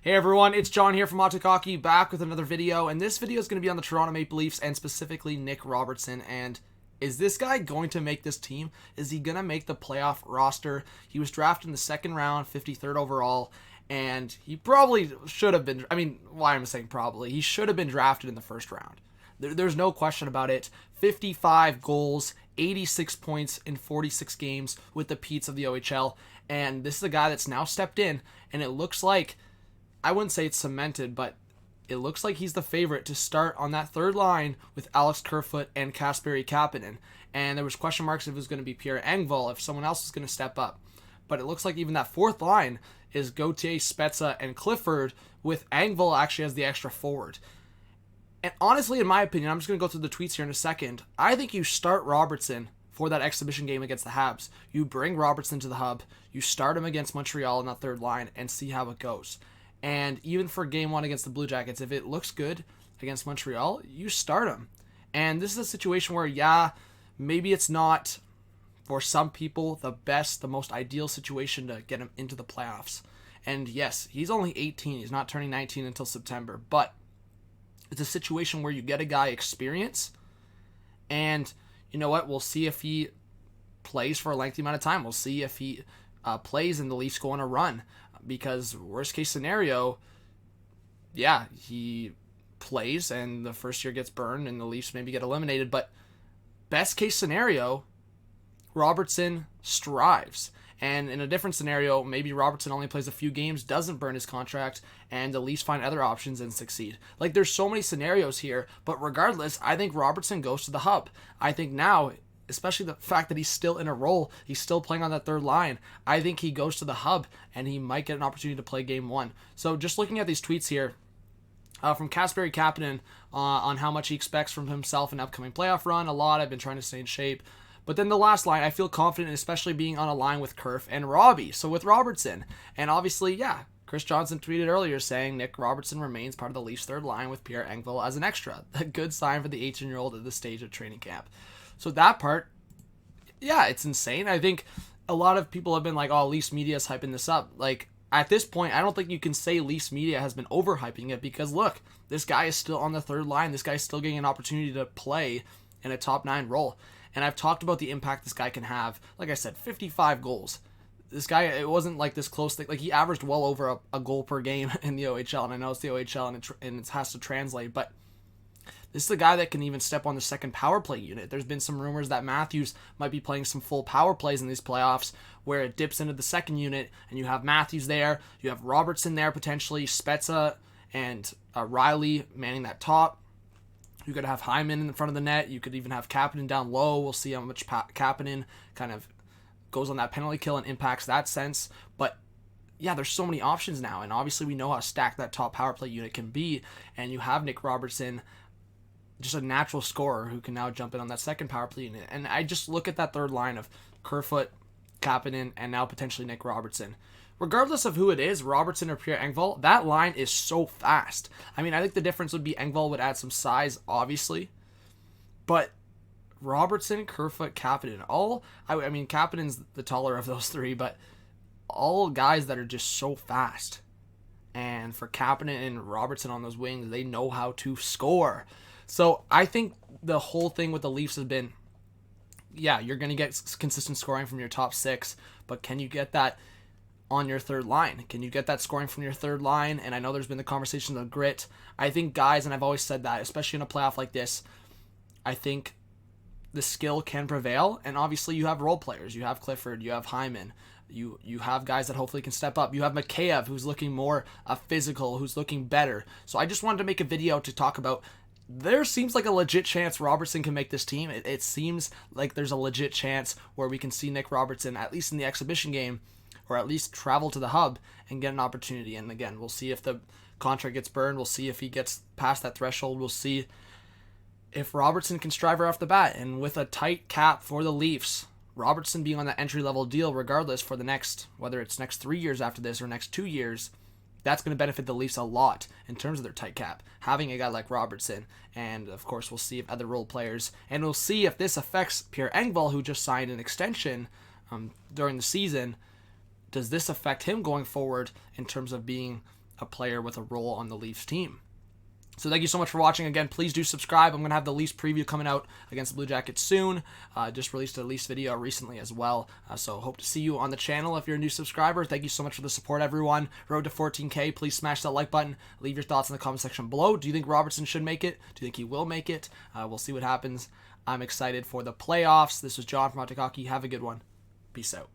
Hey everyone, it's John here from RPO Bay Hockey, back with another video, and this video is going to be on the Toronto Maple Leafs and specifically Nick Robertson. And is this guy going to make this team? Is he going to make the playoff roster? He was drafted in the second round, 53rd overall, and he probably should have been, why am I saying probably? He should have been drafted in the first round. There's no question about it. 55 goals, 86 points in 46 games with the Petes of the OHL, and this is a guy that's now stepped in, and it looks like, I wouldn't say it's cemented, but it looks like he's the favorite to start on that third line with Alex Kerfoot and Kasperi Kapanen. And there was question marks if it was going to be Pierre Engvall, if someone else was going to step up. But it looks like even that fourth line is Gauthier, Spezza, and Clifford, with Engvall actually as the extra forward. And honestly, in my opinion, I'm just going to go through the tweets here in a second. I think you start Robertson for that exhibition game against the Habs. You bring Robertson to the hub, you start him against Montreal in that third line, and see how it goes. And even for game one against the Blue Jackets, if it looks good against Montreal, you start him. And this is a situation where, maybe it's not, for some people, the best, the most ideal situation to get him into the playoffs. And yes, he's only 18. He's not turning 19 until September. But it's a situation where you get a guy experience. And you know what? We'll see if he plays for a lengthy amount of time. We'll see if he plays and the Leafs go on a run. Because worst case scenario, he plays and the first year gets burned and the Leafs maybe get eliminated. But best case scenario, Robertson strives. And in a different scenario, maybe Robertson only plays a few games, doesn't burn his contract, and the Leafs find other options and succeed. Like, there's so many scenarios here, but regardless, I think Robertson goes to the hub. I think now, especially the fact that he's still in a role, he's still playing on that third line, I think he goes to the hub and he might get an opportunity to play game one. So just looking at these tweets here from Kasperi Kapanen on how much he expects from himself in an upcoming playoff run, a lot. I've been trying to stay in shape. But then the last line, I feel confident, especially being on a line with Kerf and Robbie, so with Robertson. And obviously, Chris Johnson tweeted earlier saying Nick Robertson remains part of the Leafs' third line with Pierre Engvall as an extra. A good sign for the 18-year-old at this stage of training camp. So that part, it's insane. I think a lot of people have been like, oh, Leafs media is hyping this up. Like, at this point, I don't think you can say Leafs media has been overhyping it because, look, this guy is still on the third line. This guy is still getting an opportunity to play in a top 9 role. And I've talked about the impact this guy can have. Like I said, 55 goals. This guy, it wasn't like this close thing. Like, he averaged well over a goal per game in the OHL. And I know it's the OHL and it has to translate. But this is a guy that can even step on the second power play unit. There's been some rumors that Matthews might be playing some full power plays in these playoffs where it dips into the second unit. And you have Matthews there. You have Robertson there potentially. Spezza and Riley manning that top. You could have Hyman in the front of the net. You could even have Kapanen down low. We'll see how much Kapanen kind of goes on that penalty kill and impacts that sense. But there's so many options now. And obviously we know how stacked that top power play unit can be. And you have Nick Robertson, just a natural scorer who can now jump in on that second power play unit. And I just look at that third line of Kerfoot, Kapanen, and now potentially Nick Robertson. Regardless of who it is, Robertson or Pierre Engvall, that line is so fast. I think the difference would be Engvall would add some size, obviously. But Robertson, Kerfoot, Kapanen, Kapanen's the taller of those three, but all guys that are just so fast. And for Kapanen and Robertson on those wings, they know how to score. So I think the whole thing with the Leafs has been, you're going to get consistent scoring from your top 6, but can you get that on your third line? Can you get that scoring from your third line? And I know there's been the conversation of grit. I think guys, and I've always said that, especially in a playoff like this, I think the skill can prevail. And obviously you have role players. You have Clifford, you have Hyman, you have guys that hopefully can step up. You have Mikheyev, who's looking more physical, who's looking better. So I just wanted to make a video to talk about, there seems like a legit chance Robertson can make this team. It seems like there's a legit chance where we can see Nick Robertson, at least in the exhibition game, or at least travel to the hub and get an opportunity. And again, we'll see if the contract gets burned. We'll see if he gets past that threshold. We'll see if Robertson can strive right off the bat. And with a tight cap for the Leafs, Robertson being on that entry-level deal regardless for the next, whether it's next 3 years after this or next 2 years, that's going to benefit the Leafs a lot in terms of their tight cap, having a guy like Robertson. And, of course, we'll see if other role players, and we'll see if this affects Pierre Engvall, who just signed an extension during the season. Does this affect him going forward in terms of being a player with a role on the Leafs team. So thank you so much for watching. Again, please do subscribe. I'm going to have the Leafs preview coming out against the Blue Jackets soon. Just released a Leafs video recently as well. So hope to see you on the channel if you're a new subscriber. Thank you so much for the support, everyone. Road to 14K. Please smash that like button. Leave your thoughts in the comment section below. Do you think Robertson should make it? Do you think he will make it? We'll see what happens. I'm excited for the playoffs. This was John from RPO Hockey. Have a good one. Peace out.